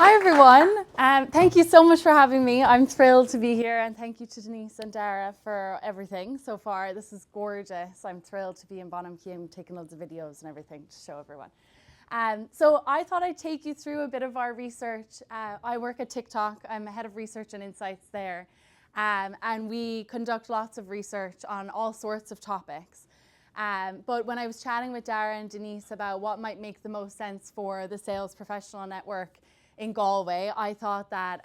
Hi everyone, thank you so much for having me. I'm thrilled to be here, and thank you to Denise and Dara for everything so far. This is gorgeous. I'm thrilled to be in Bonham Keane taking loads of videos and everything to show everyone. So I thought I'd take you through a bit of our research. I work at TikTok. I'm head of research and insights there, and we conduct lots of research on all sorts of topics. But when I was chatting with Dara and Denise about what might make the most sense for the Sales Professional Network in Galway, I thought that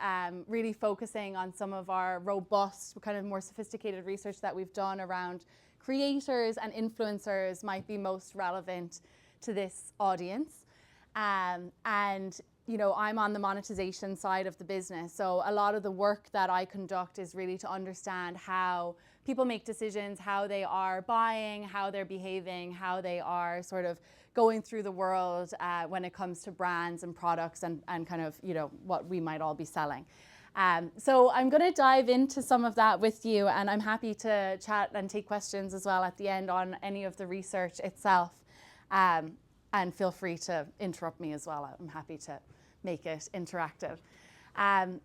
really focusing on some of our robust, kind of more sophisticated research that we've done around creators and influencers might be most relevant to this audience. And you know, I'm on the monetization side of the business, so a lot of the work that I conduct is really to understand how people make decisions, how they are buying, how they're behaving, how they are sort of going through the world when it comes to brands and products and kind of, you know, what we might all be selling. So I'm going to dive into some of that with you, and I'm happy to chat and take questions as well at the end on any of the research itself. And feel free to interrupt me as well. I'm happy to make it interactive.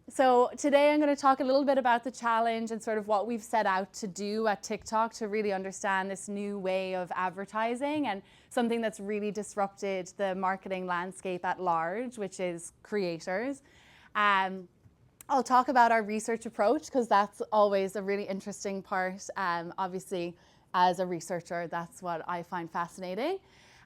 So today I'm going to talk a little bit about the challenge and sort of what we've set out to do at TikTok to really understand this new way of advertising and something that's really disrupted the marketing landscape at large, which is creators. I'll talk about our research approach because that's always a really interesting part. Obviously, as a researcher, that's what I find fascinating.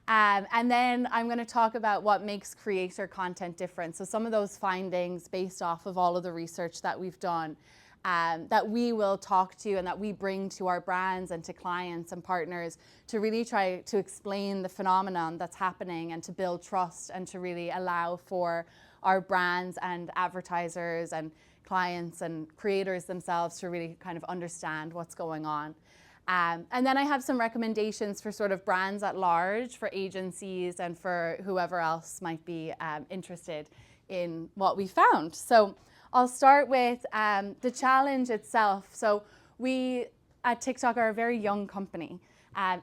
And then I'm going to talk about what makes creator content different. So some of those findings based off of all of the research that we've done that we will talk to and that we bring to our brands and to clients and partners to really try to explain the phenomenon that's happening and to build trust and to really allow for our brands and advertisers and clients and creators themselves to really kind of understand what's going on. And then I have some recommendations for sort of brands at large, for agencies and for whoever else might be interested in what we found. So I'll start with the challenge itself. So we at TikTok are a very young company.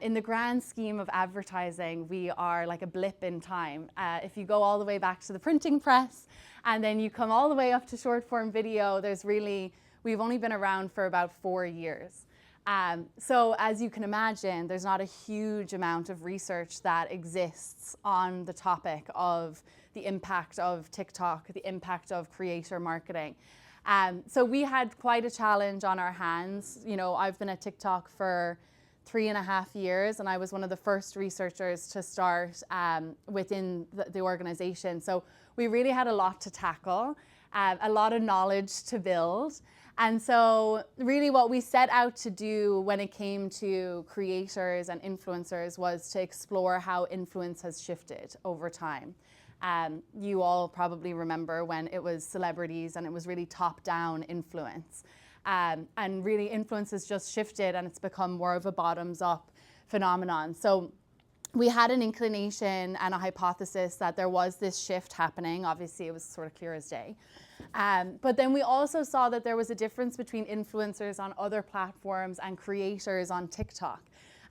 In the grand scheme of advertising, we are like a blip in time. If you go all the way back to the printing press and then you come all the way up to short form video, we've only been around for about 4 years. So as you can imagine, there's not a huge amount of research that exists on the topic of the impact of TikTok, the impact of creator marketing. So we had quite a challenge on our hands. You know, I've been at TikTok for 3.5 years, and I was one of the first researchers to start within the organization. So we really had a lot to tackle, a lot of knowledge to build. And so really what we set out to do when it came to creators and influencers was to explore how influence has shifted over time. You all probably remember when it was celebrities and it was really top-down influence. And really influence has just shifted and it's become more of a bottoms-up phenomenon. So we had an inclination and a hypothesis that there was this shift happening. Obviously, it was sort of clear as day. But then we also saw that there was a difference between influencers on other platforms and creators on TikTok.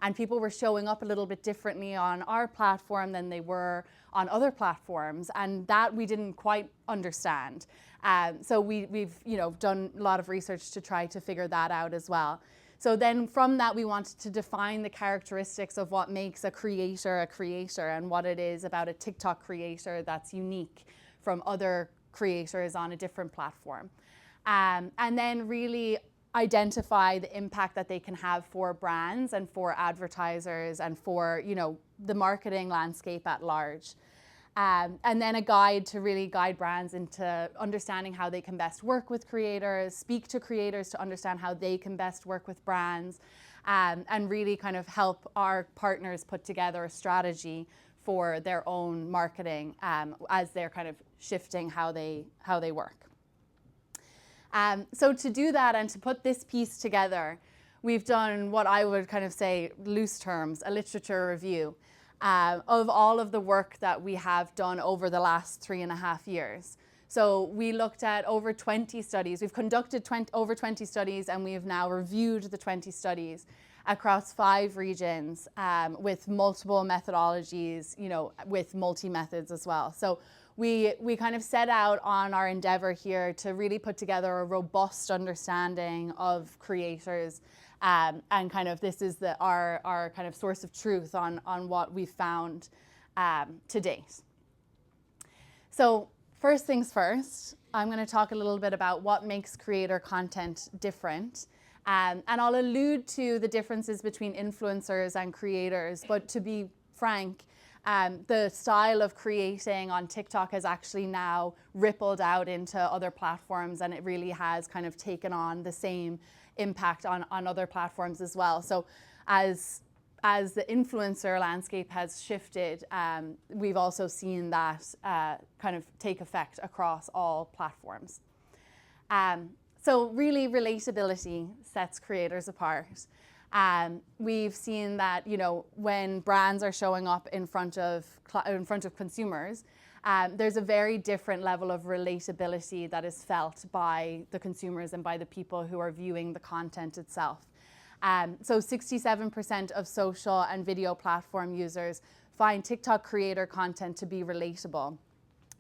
And people were showing up a little bit differently on our platform than they were on other platforms. And that we didn't quite understand. So we've done a lot of research to try to figure that out as well. So then from that, we wanted to define the characteristics of what makes a creator and what it is about a TikTok creator that's unique from other creators on a different platform. And then really identify the impact that they can have for brands and for advertisers and for, you know, the marketing landscape at large. And then a guide to really guide brands into understanding how they can best work with creators, speak to creators to understand how they can best work with brands, and really kind of help our partners put together a strategy for their own marketing as they're kind of shifting how they work. So to do that and to put this piece together, we've done what I would kind of say, loose terms, a literature review of all of the work that we have done over the last 3.5 years. So we looked at over 20 studies. We've conducted over 20 studies, and we have now reviewed the 20 studies across 5 regions with multiple methodologies, you know, with multi-methods as well. So we kind of set out on our endeavor here to really put together a robust understanding of creators, and kind of this is our kind of source of truth on what we've found to date. So first things first, I'm going to talk a little bit about what makes creator content different. And I'll allude to the differences between influencers and creators, but to be frank, the style of creating on TikTok has actually now rippled out into other platforms, and it really has kind of taken on the same impact on other platforms as well. So as the influencer landscape has shifted, we've also seen that kind of take effect across all platforms. So really, relatability sets creators apart. We've seen that, you know, when brands are showing up in front of consumers, there's a very different level of relatability that is felt by the consumers and by the people who are viewing the content itself. So 67% of social and video platform users find TikTok creator content to be relatable,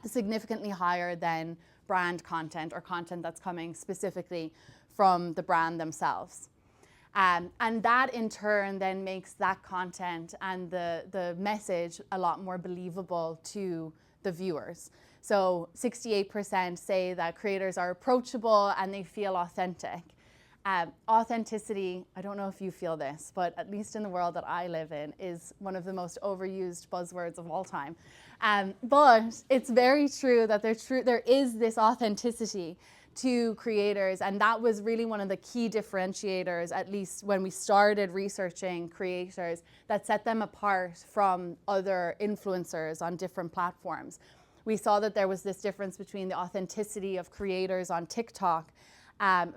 significantly higher than brand content or content that's coming specifically from the brand themselves. And that in turn then makes that content and the message a lot more believable to the viewers. So 68% say that creators are approachable and they feel authentic. Authenticity, I don't know if you feel this, but at least in the world that I live in, is one of the most overused buzzwords of all time. But it's very true that there is this authenticity to creators, and that was really one of the key differentiators, at least when we started researching creators, that set them apart from other influencers on different platforms. We saw that there was this difference between the authenticity of creators on TikTok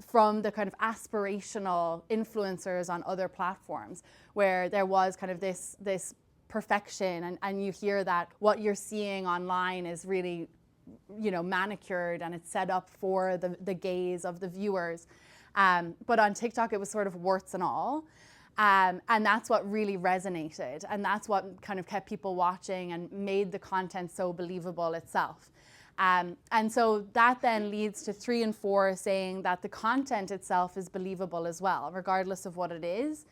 from the kind of aspirational influencers on other platforms, where there was kind of this perfection, and you hear that what you're seeing online is really, you know, manicured and it's set up for the gaze of the viewers. But on TikTok, it was sort of warts and all. And that's what really resonated. And that's what kind of kept people watching and made the content so believable itself. And so that then leads to 3 and 4 saying that the content itself is believable as well, regardless of what it is.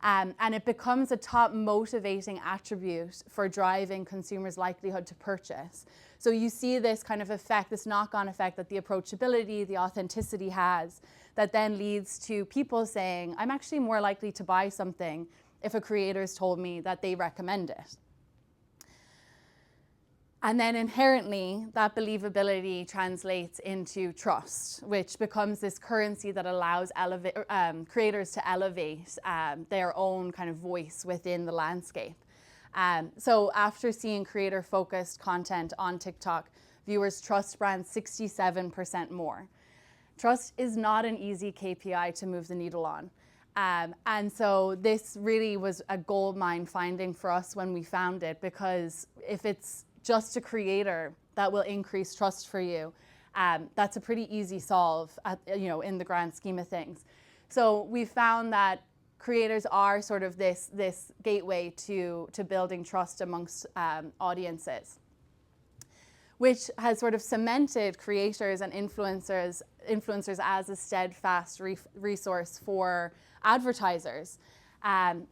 And it becomes a top motivating attribute for driving consumers' likelihood to purchase. So you see this kind of effect, this knock-on effect that the approachability, the authenticity has, that then leads to people saying, I'm actually more likely to buy something if a creator's told me that they recommend it. And then inherently, that believability translates into trust, which becomes this currency that allows creators to elevate their own kind of voice within the landscape. So after seeing creator-focused content on TikTok, viewers trust brands 67% more. Trust is not an easy KPI to move the needle on. And so this really was a goldmine finding for us when we found it, because if it's just a creator that will increase trust for you, that's a pretty easy solve in the grand scheme of things. So we found that creators are sort of this gateway to building trust amongst audiences, which has sort of cemented creators and influencers as a steadfast resource for advertisers.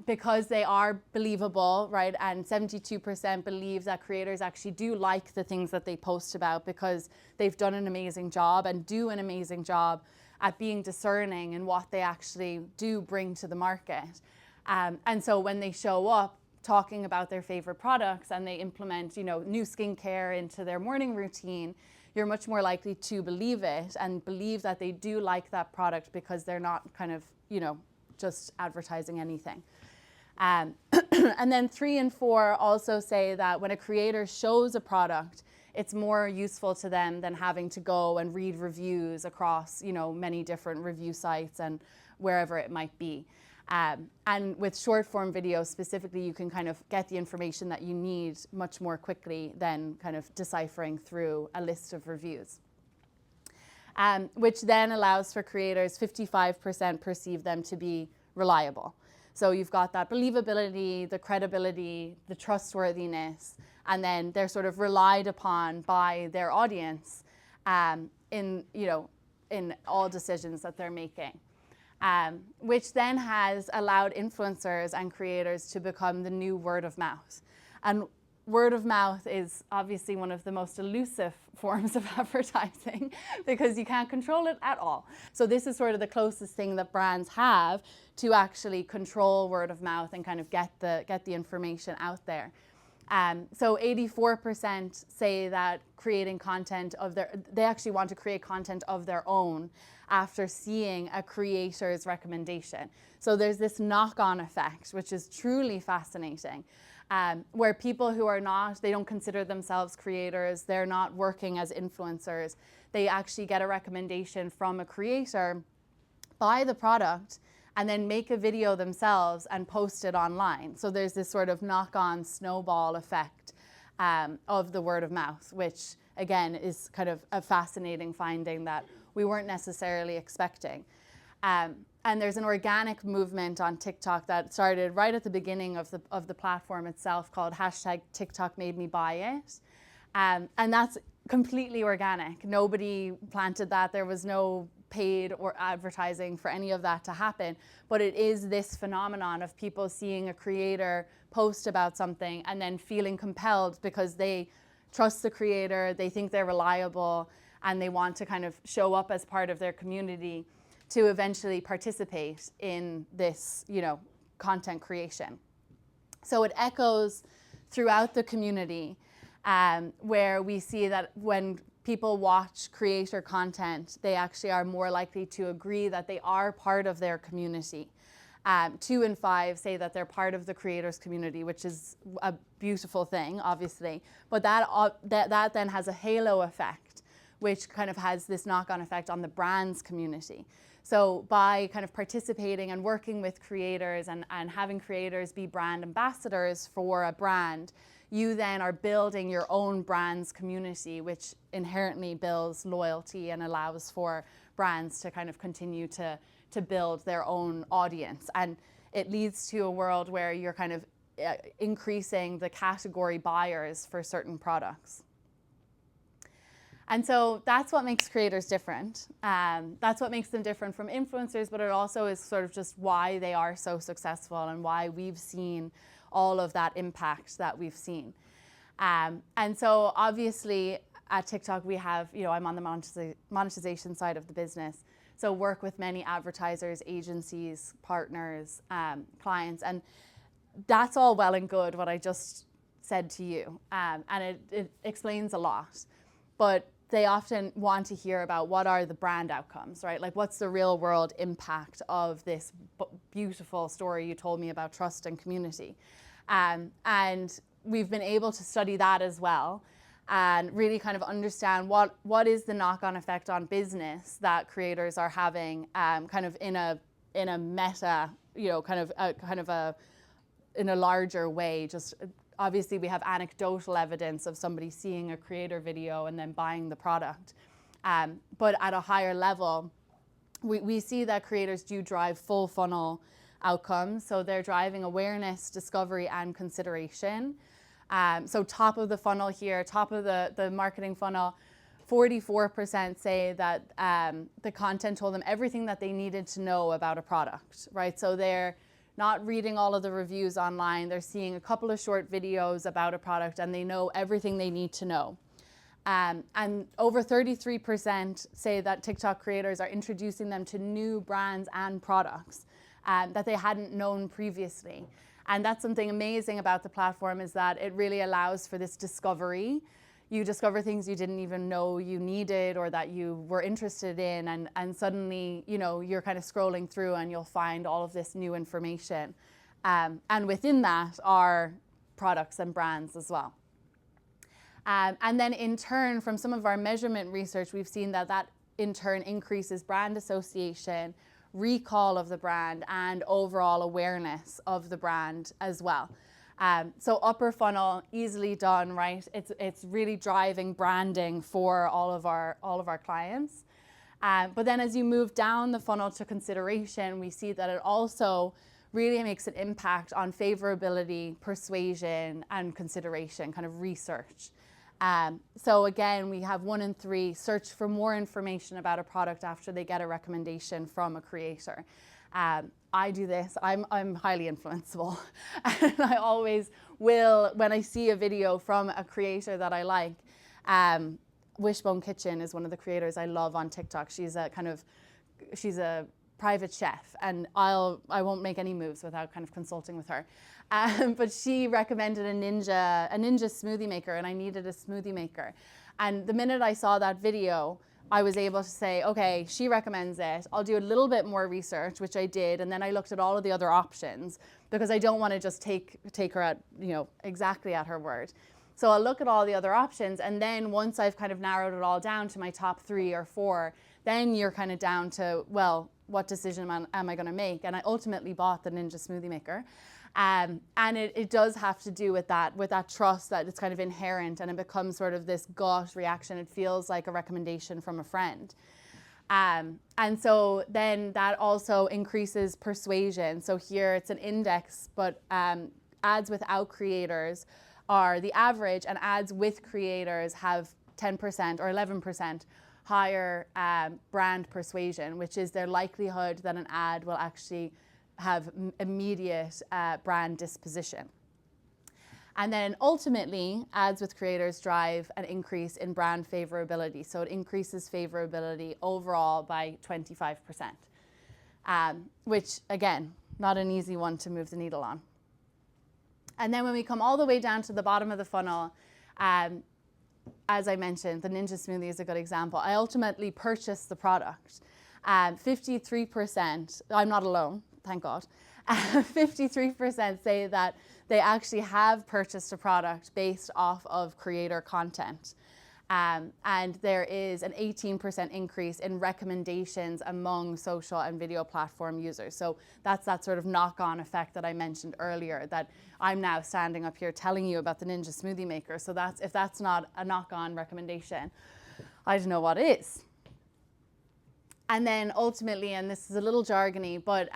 Because they are believable, right? And 72% believe that creators actually do like the things that they post about because they've done an amazing job and do an amazing job at being discerning in what they actually do bring to the market. And so when they show up talking about their favorite products and they implement, new skincare into their morning routine, you're much more likely to believe it and believe that they do like that product because they're not kind of, just advertising anything. And then 3 and 4 also say that when a creator shows a product, it's more useful to them than having to go and read reviews across, many different review sites and wherever it might be. And with short form videos specifically, you can kind of get the information that you need much more quickly than kind of deciphering through a list of reviews. Which then allows for creators, 55% perceive them to be reliable. So you've got that believability, the credibility, the trustworthiness, and then they're sort of relied upon by their audience in all decisions that they're making. Which then has allowed influencers and creators to become the new word of mouth. And word of mouth is obviously one of the most elusive forms of advertising because you can't control it at all. So this is sort of the closest thing that brands have to actually control word of mouth and kind of get the information out there. So 84% say that creating content they actually want to create content of their own after seeing a creator's recommendation. So there's this knock-on effect, which is truly fascinating, where people who they don't consider themselves creators, they're not working as influencers, they actually get a recommendation from a creator, buy the product, and then make a video themselves and post it online. So there's this sort of knock-on snowball effect of the word of mouth, which again is kind of a fascinating finding that we weren't necessarily expecting. And there's an organic movement on TikTok that started right at the beginning of the platform itself called #TikTok-made-me-buy-it. And that's completely organic. Nobody planted that. There was no paid or advertising for any of that to happen. But it is this phenomenon of people seeing a creator post about something and then feeling compelled because they trust the creator, they think they're reliable, and they want to kind of show up as part of their community to eventually participate in this, content creation. So it echoes throughout the community, where we see that when people watch creator content, they actually are more likely to agree that they are part of their community. 2 in 5 say that they're part of the creators community, which is a beautiful thing, obviously. But that then has a halo effect, which kind of has this knock-on effect on the brand's community. So by kind of participating and working with creators and having creators be brand ambassadors for a brand, you then are building your own brand's community, which inherently builds loyalty and allows for brands to kind of continue to build their own audience. And it leads to a world where you're kind of increasing the category buyers for certain products. And so that's what makes creators different. That's what makes them different from influencers, but it also is sort of just why they are so successful and why we've seen all of that impact that we've seen. And so obviously at TikTok we have, I'm on the monetization side of the business. So work with many advertisers, agencies, partners, clients, and that's all well and good what I just said to you. And it explains a lot, but they often want to hear about what are the brand outcomes, right? Like what's the real world impact of this beautiful story you told me about trust and community. And we've been able to study that as well and really kind of understand what is the knock-on effect on business that creators are having kind of in a meta, in a larger way. Just obviously we have anecdotal evidence of somebody seeing a creator video and then buying the product. But at a higher level, we see that creators do drive full funnel outcomes. So they're driving awareness, discovery, and consideration. So top of the funnel here, top of the marketing funnel, 44% say that the content told them everything that they needed to know about a product, right? So they're not reading all of the reviews online. They're seeing a couple of short videos about a product and they know everything they need to know. And over 33% say that TikTok creators are introducing them to new brands and products that they hadn't known previously. And that's something amazing about the platform, is that it really allows for this discovery. You discover things you didn't even know you needed or that you were interested in, and suddenly, you're kind of scrolling through and you'll find all of this new information. And within that are products and brands as well. And then in turn, from some of our measurement research, we've seen that in turn increases brand association, recall of the brand, and overall awareness of the brand as well. So upper funnel, easily done, right? It's really driving branding for all of our clients. But then as you move down the funnel to consideration, we see that it also really makes an impact on favorability, persuasion, and consideration, kind of research. So again, we have 1 in 3 search for more information about a product after they get a recommendation from a creator. I do this, I'm highly influenceable. And I always will, when I see a video from a creator that I like, Wishbone Kitchen is one of the creators I love on TikTok. She's a private chef, and I won't make any moves without kind of consulting with her. But she recommended a Ninja smoothie maker, and I needed a smoothie maker. And the minute I saw that video, I was able to say, okay, she recommends it. I'll do a little bit more research, which I did, and then I looked at all of the other options because I don't want to just take her at, exactly at her word. So I'll look at all the other options, and then once I've kind of narrowed it all down to my top 3 or 4, then you're kind of down to, well, what decision am I going to make? And I ultimately bought the Ninja smoothie maker. And it does have to do with that trust that it's kind of inherent, and it becomes sort of this gut reaction. It feels like a recommendation from a friend. And so then that also increases persuasion. So here it's an index, but ads without creators are the average, and ads with creators have 10% or 11% higher brand persuasion, which is their likelihood that an ad will actually have immediate brand disposition. And then ultimately, ads with creators drive an increase in brand favorability. So it increases favorability overall by 25%, which again, not an easy one to move the needle on. And then when we come all the way down to the bottom of the funnel, as I mentioned, the Ninja smoothie is a good example. I ultimately purchased the product. 53%, I'm not alone, thank God. 53% say that they actually have purchased a product based off of creator content. And there is an 18% increase in recommendations among social and video platform users. So that's that sort of knock-on effect that I mentioned earlier, that I'm now standing up here telling you about the Ninja smoothie maker. So if that's not a knock-on recommendation, I don't know what is. And then ultimately, and this is a little jargony, but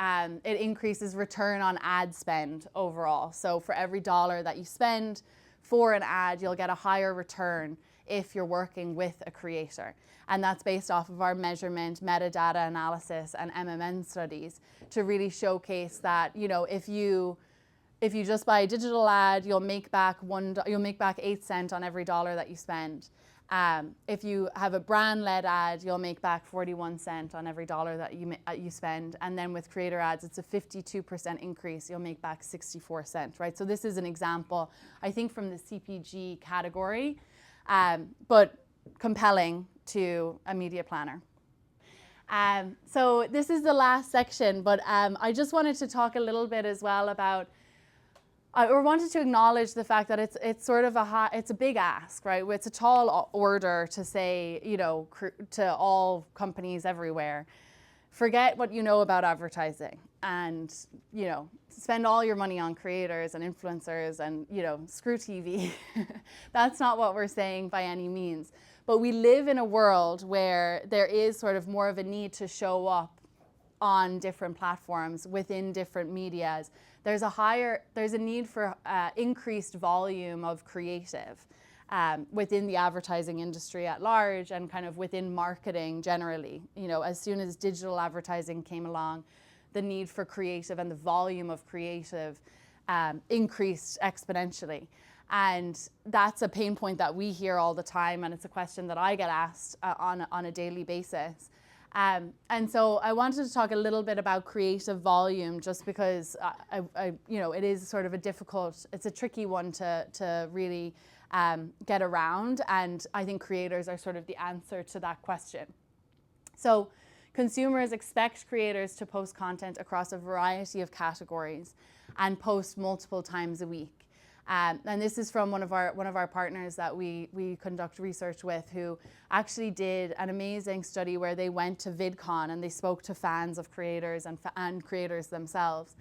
it increases return on ad spend overall. So for every $1 that you spend for an ad, you'll get a higher return if you're working with a creator. And that's based off of our measurement, metadata analysis, and MMN studies to really showcase that, if you just buy a digital ad, you'll make back 8 cents on every $1 that you spend. If you have a brand-led ad, you'll make back 41 cents on every $1 that you spend. And then with creator ads, it's a 52% increase. You'll make back 64 cents, right? So this is an example, I think, from the CPG category, but compelling to a media planner. So this is the last section, but I just wanted to talk a little bit as well about or wanted to acknowledge the fact that it's sort of it's a big ask, right? It's a tall order to say, to all companies everywhere, forget what you know about advertising and, spend all your money on creators and influencers and, screw TV. That's not what we're saying by any means. But we live in a world where there is sort of more of a need to show up on different platforms within different medias. There's a need for increased volume of creative within the advertising industry at large and kind of within marketing generally. As soon as digital advertising came along, the need for creative and the volume of creative increased exponentially. And that's a pain point that we hear all the time, and it's a question that I get asked on a daily basis. And so I wanted to talk a little bit about creative volume, just because it is sort of it's a tricky one to really get around, and I think creators are sort of the answer to that question. So consumers expect creators to post content across a variety of categories and post multiple times a week. And this is from one of our partners that we conduct research with, who actually did an amazing study where they went to VidCon and they spoke to fans of creators and creators themselves.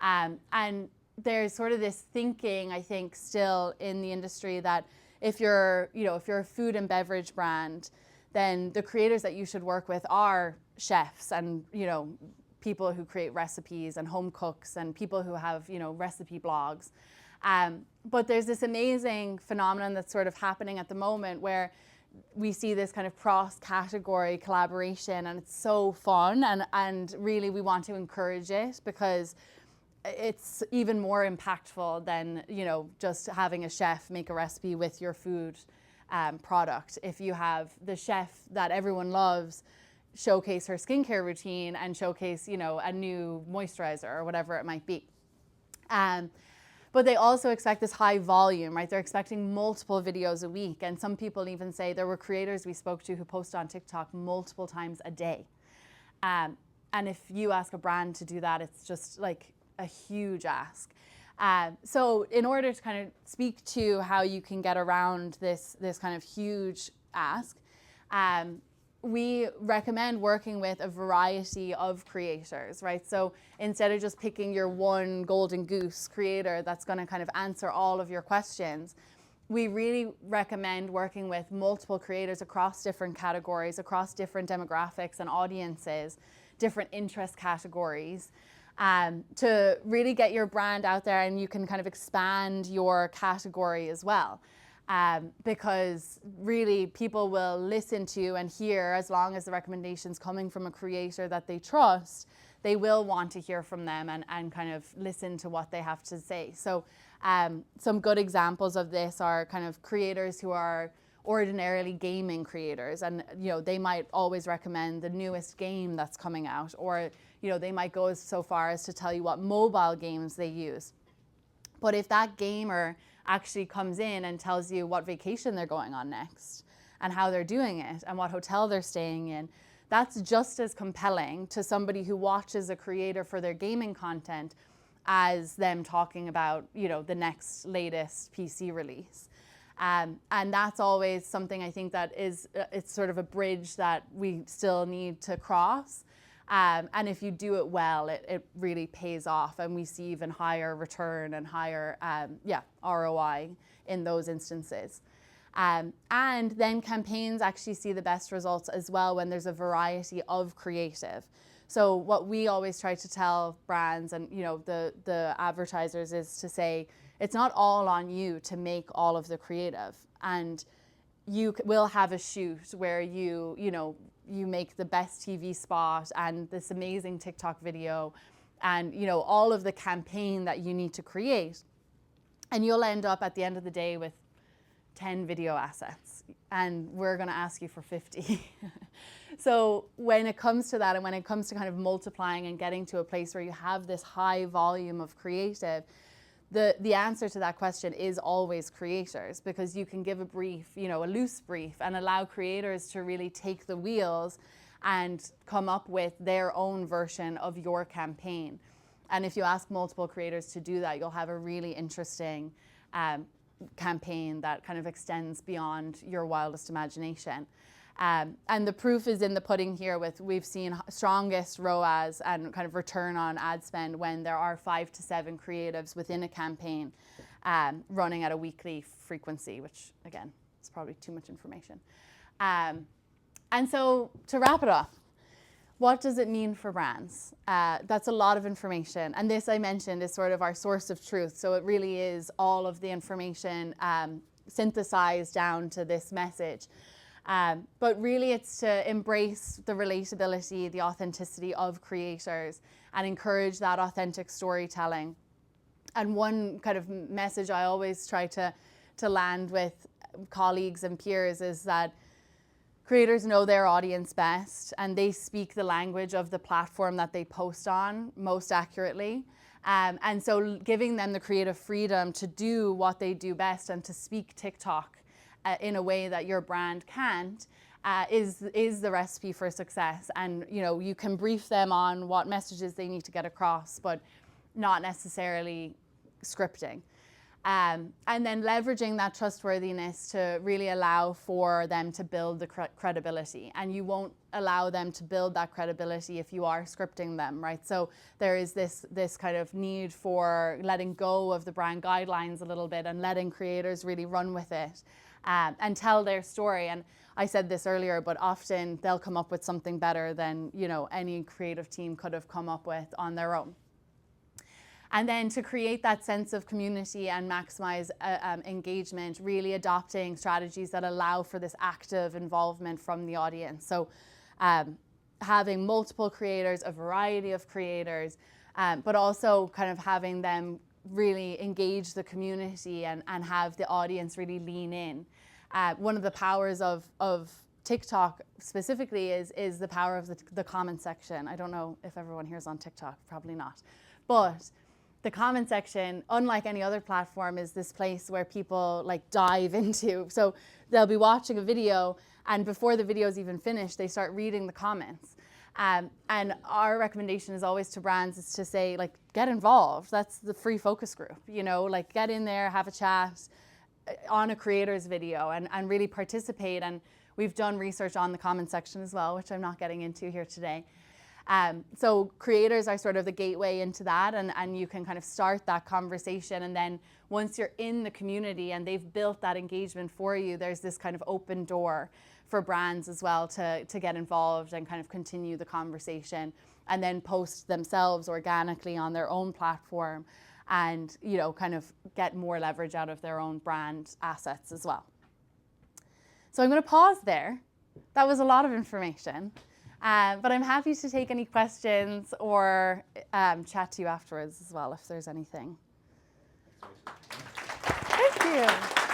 And there's sort of this thinking, I think, still in the industry that if you're a food and beverage brand, then the creators that you should work with are chefs and people who create recipes and home cooks and people who have, you know, recipe blogs. But there's this amazing phenomenon that's sort of happening at the moment where we see this kind of cross-category collaboration, and it's so fun, and really we want to encourage it because it's even more impactful than, you know, just having a chef make a recipe with your food product. If you have the chef that everyone loves showcase her skincare routine and showcase, you know, a new moisturizer or whatever it might be. But they also expect this high volume, right? They're expecting multiple videos a week. And some people even say there were creators we spoke to who post on TikTok multiple times a day. And if you ask a brand to do that, it's just like a huge ask. So in order to kind of speak to how you can get around this kind of huge ask, we recommend working with a variety of creators, right? So instead of just picking your one golden goose creator that's going to kind of answer all of your questions, we really recommend working with multiple creators across different categories, across different demographics and audiences, different interest categories, to really get your brand out there, and you can kind of expand your category as well. Because really people will listen to and hear, as long as the recommendation's coming from a creator that they trust, they will want to hear from them and kind of listen to what they have to say. So some good examples of this are kind of creators who are ordinarily gaming creators, and you know, they might always recommend the newest game that's coming out, or you know, they might go so far as to tell you what mobile games they use. But if that gamer actually comes in and tells you what vacation they're going on next and how they're doing it and what hotel they're staying in, that's just as compelling to somebody who watches a creator for their gaming content as them talking about, you know, the next latest PC release. And that's always something I think that is, it's sort of a bridge that we still need to cross. And if you do it well, it really pays off, and we see even higher return and higher ROI in those instances. And then campaigns actually see the best results as well when there's a variety of creative. So what we always try to tell brands and, you know, the advertisers is to say, it's not all on you to make all of the creative. And you will have a shoot where you make the best TV spot and this amazing TikTok video and, you know, all of the campaign that you need to create. And you'll end up at the end of the day with 10 video assets, and we're going to ask you for 50. So when it comes to that, and when it comes to kind of multiplying and getting to a place where you have this high volume of creative, the answer to that question is always creators, because you can give a brief, you know, a loose brief, and allow creators to really take the wheels and come up with their own version of your campaign. And if you ask multiple creators to do that, you'll have a really interesting campaign that kind of extends beyond your wildest imagination. And the proof is in the pudding here. We've seen strongest ROAS and kind of return on ad spend when there are 5 to 7 creatives within a campaign running at a weekly frequency, which again, is probably too much information. And so to wrap it up, what does it mean for brands? That's a lot of information. And this, I mentioned, is sort of our source of truth. So it really is all of the information synthesized down to this message. But really it's to embrace the relatability, the authenticity of creators, and encourage that authentic storytelling. And one kind of message I always try to land with colleagues and peers is that creators know their audience best, and they speak the language of the platform that they post on most accurately. And so giving them the creative freedom to do what they do best and to speak TikTok in a way that your brand can't is the recipe for success. And you know, you can brief them on what messages they need to get across, but not necessarily scripting. And then leveraging that trustworthiness to really allow for them to build the credibility. And you won't allow them to build that credibility if you are scripting them, right? So there is this kind of need for letting go of the brand guidelines a little bit and letting creators really run with it. and tell their story. And I said this earlier, but often they'll come up with something better than, you know, any creative team could have come up with on their own. And then to create that sense of community and maximize engagement, really adopting strategies that allow for this active involvement from the audience. So having multiple creators, a variety of creators, but also kind of having them really engage the community and have the audience really lean in. One of the powers of TikTok specifically is the power of the comment section. I don't know if everyone here is on TikTok, probably not. But the comment section, unlike any other platform, is this place where people like dive into. So they'll be watching a video, and before the video is even finished, they start reading the comments. And our recommendation is always to brands is to say, like, get involved. That's the free focus group, you know, like get in there, have a chat on a creator's video and really participate. And we've done research on the comment section as well, which I'm not getting into here today. So creators are sort of the gateway into that, and you can kind of start that conversation. And then once you're in the community and they've built that engagement for you, there's this kind of open door for brands as well to get involved and kind of continue the conversation and then post themselves organically on their own platform and, you know, kind of get more leverage out of their own brand assets as well. So I'm going to pause there. That was a lot of information. But I'm happy to take any questions or chat to you afterwards as well if there's anything. Thank you.